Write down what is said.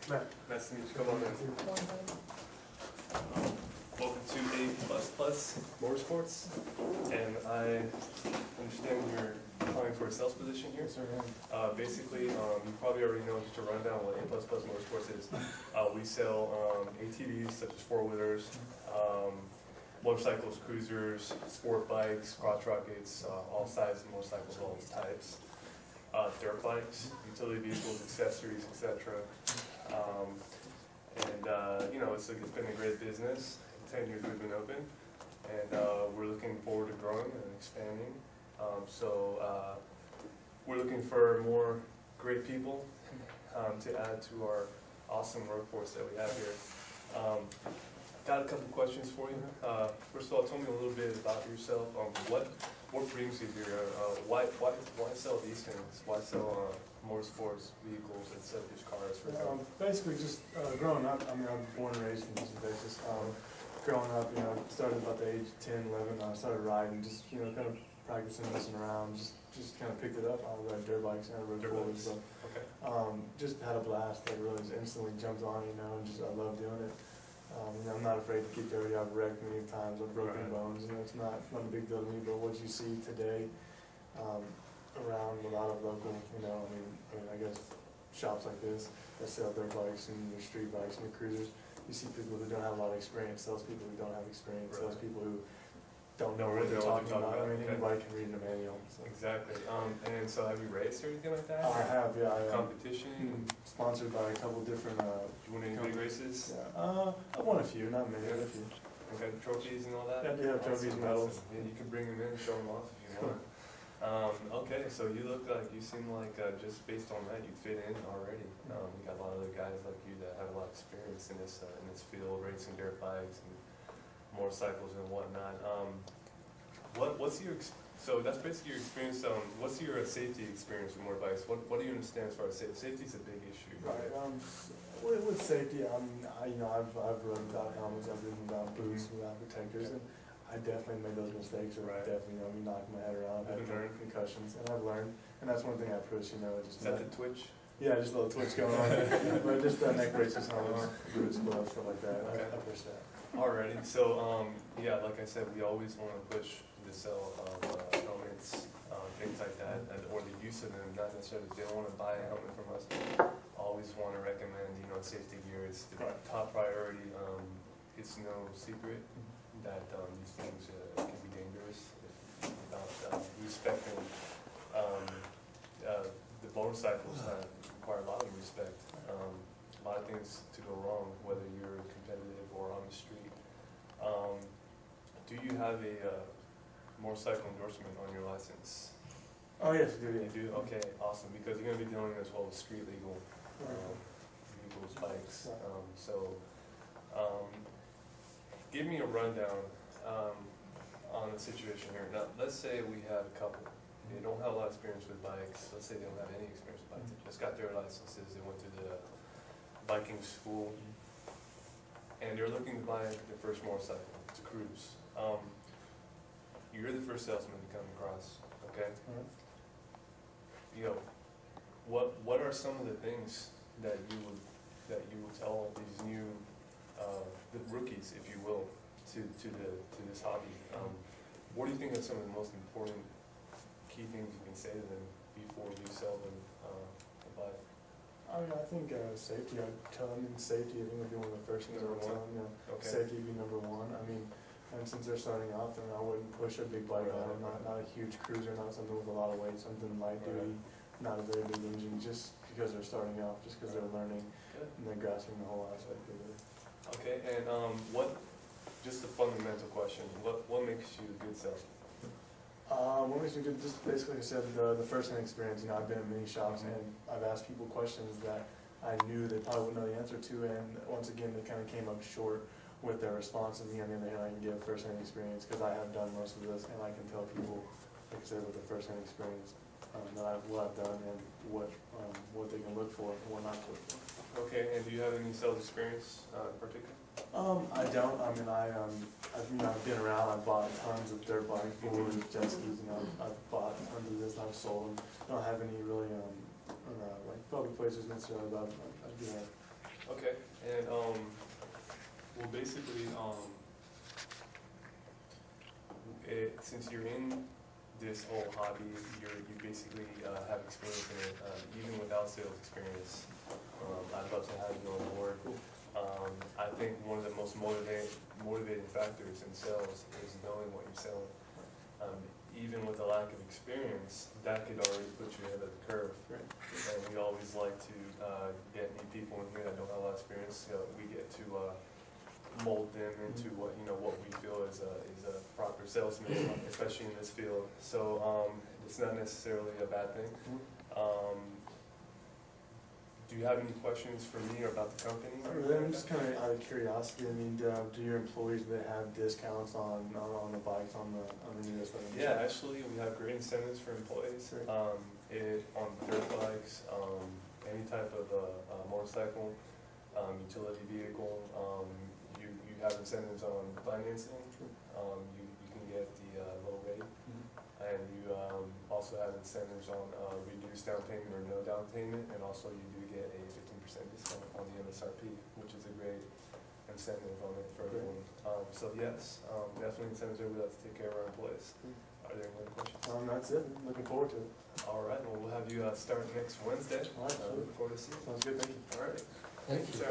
Matt. Nice to meet you. Come on in. Welcome to A++ Motorsports, and I understand you're applying for a sales position here. Yes, sir. Basically, you probably already know, just to run down what A++ Motorsports is. We sell ATVs such as four-wheelers, motorcycles, cruisers, sport bikes, crotch rockets, all sizes, motorcycles, all types, dirt bikes, utility vehicles, accessories, etc. You know, it's been a great business. 10 years we've been open, and we're looking forward to growing and expanding. We're looking for more great people to add to our awesome workforce that we have here. Got a couple questions for you. First of all, tell me a little bit about yourself. What brings you here? Why sell these things? Why sell motorsports vehicles instead of just cars? Basically, just growing up. I mean, I'm born and raised in Houston, Texas. Growing up, you know, started about the age of 10, 11. I started riding, just kind of practicing, messing around. Just kind of picked it up. I rode dirt bikes and I rode four-wheelers. So, just had a blast. Like really, just instantly jumped on, you know, and just I love doing it. You know, I'm not afraid to get dirty. I've wrecked many times. I've broken bones. You know, it's not a big deal to me. But what you see today around a lot of local, you know, I guess shops like this that sell dirt bikes and your street bikes and your cruisers, you see people who don't have a lot of experience, salespeople who don't have experience, salespeople who don't know what they're talking about. I mean, anybody can read in a manual. So. Exactly. And so have you raced or anything like that? I have, yeah. Competition? Sponsored by a couple different you won any big races? Yeah. I've won a few, not many, but a few. Okay, trophies and all that? Yeah, I do have trophies, medals. Yeah, you can bring them in and show them off if you want. Okay, so you seem like just based on that, you fit in already. We got a lot of other guys like you that have a lot of experience in this field, racing dirt bikes and motorcycles and whatnot. So that's basically your experience. What's your safety experience with motorbikes? What do you understand as far as safety? Safety is a big issue. Right. With safety, I've ridden without helmets, I've ridden without boots, without protectors, and I definitely made those mistakes. Or definitely, you know, knocking my head around, I've had concussions, and I've learned. And that's one thing I push. You know, just is that the twitch? Yeah, just a little twitch going on. But just neck braces, helmets, boots, gloves, stuff like that. Okay. I push that. Alrighty, so yeah, like I said, we always want to push the sale of helmets, things like that, or the use of them. Not necessarily they don't want to buy a helmet from us. Always want to recommend, you know, safety gear is the top priority. It's no secret that these things can be dangerous without respecting. The motorcycles require a lot of respect. A lot of things to go wrong, whether you're competitive or on the street. Do you have a motorcycle endorsement on your license? Oh yes, I do. You do? Okay, awesome. Because you're going to be dealing as well with street legal vehicles, bikes. Give me a rundown on the situation here. Now, let's say we have a couple. They don't have a lot of experience with bikes. Let's say they don't have any experience with bikes. They just got their licenses. They went to the biking school, and they're looking to buy their first motorcycle to cruise. You're the first salesman to come across, okay? You know, what are some of the things that you would tell these new the rookies, if you will, to this hobby? What do you think are some of the most important key things you can say to them before you sell them a bike? I think safety. I tell them safety. I think would be one of the first things I would tell them. You know, safety would be number one. I mean, and since they're starting out, then I wouldn't push a big bike on them. Not a huge cruiser, not something with a lot of weight, something light duty, not a very big engine. Just because they're starting out, just because they're learning and they're grasping the whole aspect of it. Okay, and just a fundamental question. What makes you a good salesman? What makes me good? Just basically, like I said, the first-hand experience. You know, I've been in many shops and I've asked people questions that I knew they probably wouldn't know the answer to, and once again, they kind of came up short with their response. And on the other hand, I can give first-hand experience because I have done most of this, and I can tell people, like I said, with the first-hand experience, what I've done and what they can look for and what not to look for. Okay, and do you have any sales experience in particular? I don't. I mean, I've been around. I've bought tons of dirt bikes, boards, jet skis. You know, I've bought tons of this. And I've sold them. I don't have any really like public places necessarily, but I do have Okay, and, well, basically, since you're in this whole hobby, you basically have experience in it, even without sales experience. I'd love to have you on board. I think one of the most motivating factors in sales is knowing what you're selling. Even with a lack of experience, that could already put you ahead of the curve. Right. And we always like to get new people in here that don't have a lot of experience. We get to mold them into what we feel is a proper salesman, especially in this field. So it's not necessarily a bad thing. Do you have any questions for me or about the company? I'm just kind of out of curiosity. I mean, do your employees that have discounts on the bikes on the newest? Yeah, actually, we have great incentives for employees. On dirt bikes, any type of motorcycle, utility vehicle. You have incentives on financing. You can get the low rate, and you also have incentives on reduced down payment or no down payment, and also you do get a 15% discount on the MSRP, which is a great incentive on it for everyone. So yes, definitely incentives that we like to take care of our employees. Are there any other questions? That's it. Looking forward to it. All right, well, we'll have you start next Wednesday. All right, Look forward to seeing you. Sounds good. Thank you. All right. Thank you. Sir.